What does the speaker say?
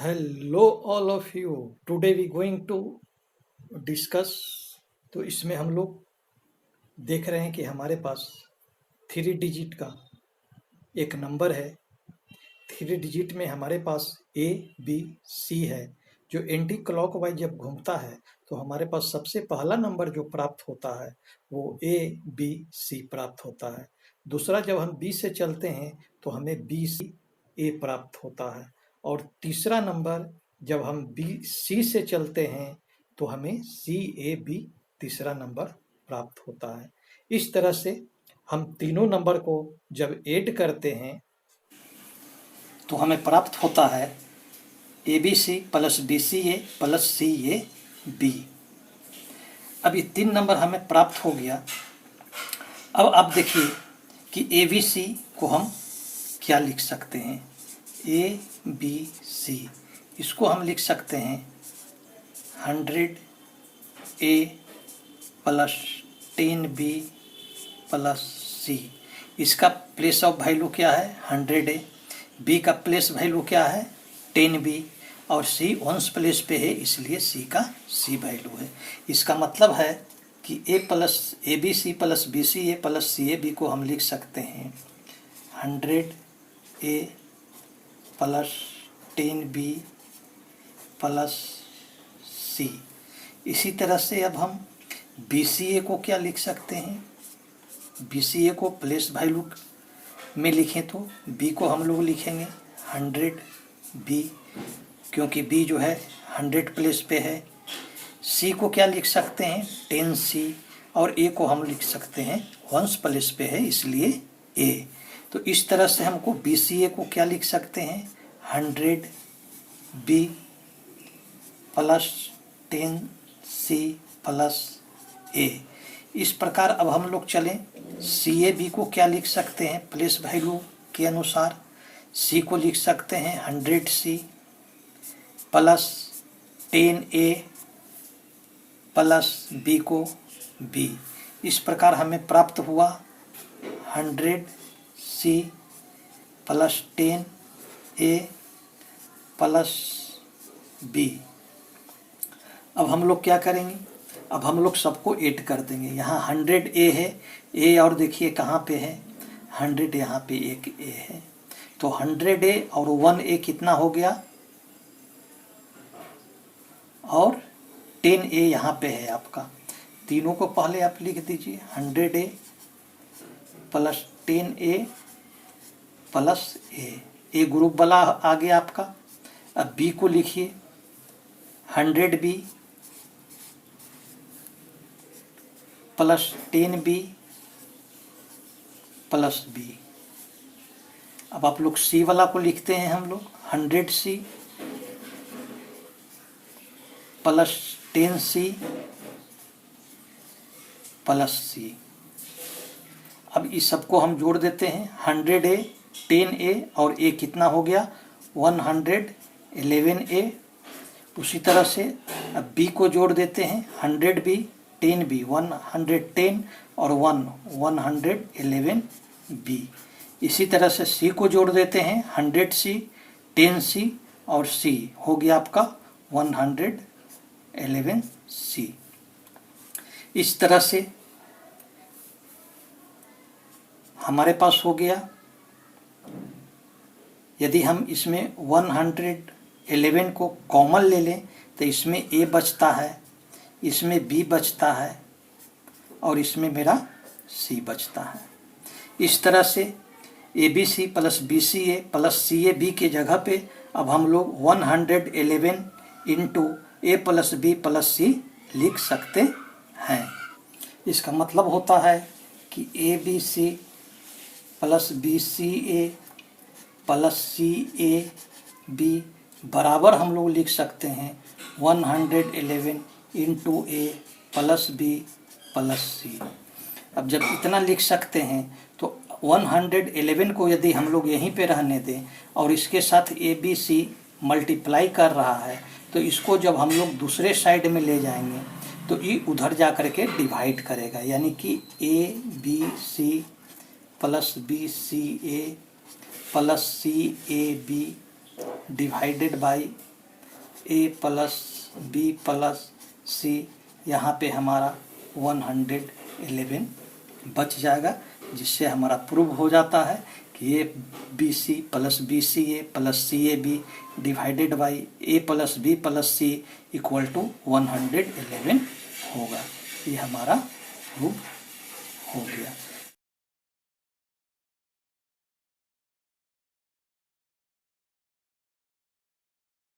Hello all of you. Today we going to discuss. तो इसमें हम लोग देख रहे हैं कि हमारे पास 3 डिजिट का एक नंबर है। 3 डिजिट में हमारे पास ए बी सी है। जो एंटी क्लॉकवाइज जब घूमता है तो हमारे पास सबसे पहला नंबर जो प्राप्त होता है वो ए बी सी प्राप्त होता है। दूसरा, जब हम बी से चलते हैं तो हमें बी सी ए प्राप्त होता है। और तीसरा नंबर, जब हम बी सी से चलते हैं तो हमें सी ए बी तीसरा नंबर प्राप्त होता है। इस तरह से हम तीनों नंबर को जब ऐड करते हैं तो हमें प्राप्त होता है A B C plus B C A plus C A B. अब ये 3 नंबर हमें प्राप्त हो गया। अब आप देखिए कि ए बी सी को हम क्या लिख सकते हैं। ए बी सी इसको हम लिख सकते हैं 100 ए प्लस 10 बी प्लस सी। इसका प्लेस ऑफ वैल्यू क्या है 100 ए, बी का प्लेस वैल्यू क्या है 10 बी, और सी वंस प्लेस पे है इसलिए सी का सी वैल्यू है। इसका मतलब है कि A plus A B C plus B C A plus C A B को हम लिख सकते हैं 100 A plus 10 B plus C. इसी तरह से अब हम बी सी ए को क्या लिख सकते हैं, बी सी ए को प्लेस वैल्यू में लिखें तो बी को हम लोग लिखेंगे 100 बी, क्योंकि बी जो है 100 प्लेस पे है। सी को क्या लिख सकते हैं 10 सी, और ए को हम लिख सकते हैं 1 प्लेस पे है इसलिए ए। तो इस तरह से हमको बी सी ए को क्या लिख सकते हैं 100 बी प्लस 10 सी प्लस ए। इस प्रकार अब हम लोग चलें सी ए बी को क्या लिख सकते हैं प्लेस वैल्यू के अनुसार। सी को लिख सकते हैं 100 C plus 10 A plus B को बी। इस प्रकार हमें प्राप्त हुआ 100 C plus 10 A plus B. अब हम लोग क्या करेंगे, अब हम लोग सबको ऐड कर देंगे। यहाँ 100 ए है, ए और देखिए कहाँ पे है 100, यहाँ पे एक ए है, तो 100 ए और 1 ए कितना हो गया, और 10 ए यहाँ पे है आपका। तीनों को पहले आप लिख दीजिए 100 A plus 10 A plus A group वाला आ गया आपका। अब बी को लिखिए 100 B plus 10 B plus B. अब आप लोग सी वाला को लिखते हैं हम लोग 100 C plus 10 C plus C. अब इस सबको हम जोड़ देते हैं 100 ए 10 ए और ए कितना हो गया 111 ए। उसी तरह से अब बी को जोड़ देते हैं 100 बी 10 बी 110 और 111 बी। इसी तरह से सी को जोड़ देते हैं 100 सी 10 सी और सी हो गया आपका 111 सी। इस तरह से हमारे पास हो गया। यदि हम इसमें 111 को कॉमन ले लें तो इसमें ए बचता है, इसमें बी बचता है और इसमें मेरा सी बचता है। इस तरह से A B C plus B C A plus C A B के जगह पे अब हम लोग 111 into A plus B plus C लिख सकते हैं। इसका मतलब होता है कि A B C plus B C A plus C A B बराबर हम लोग लिख सकते हैं 111 into A plus B plus C. अब जब इतना लिख सकते हैं तो 111 को यदि हम लोग यहीं पे रहने दें और इसके साथ ए बी सी मल्टीप्लाई कर रहा है तो इसको जब हम लोग दूसरे साइड में ले जाएंगे तो ये उधर जा कर के डिवाइड करेगा, यानी कि A B C plus B C A plus C A B divided by A plus B plus C, यहाँ पे हमारा 111 बच जाएगा, जिससे हमारा प्रूव हो जाता है कि A B C plus B C A plus C A B divided by A plus B plus C equal to 111 होगा। ये हमारा प्रूव हो गया।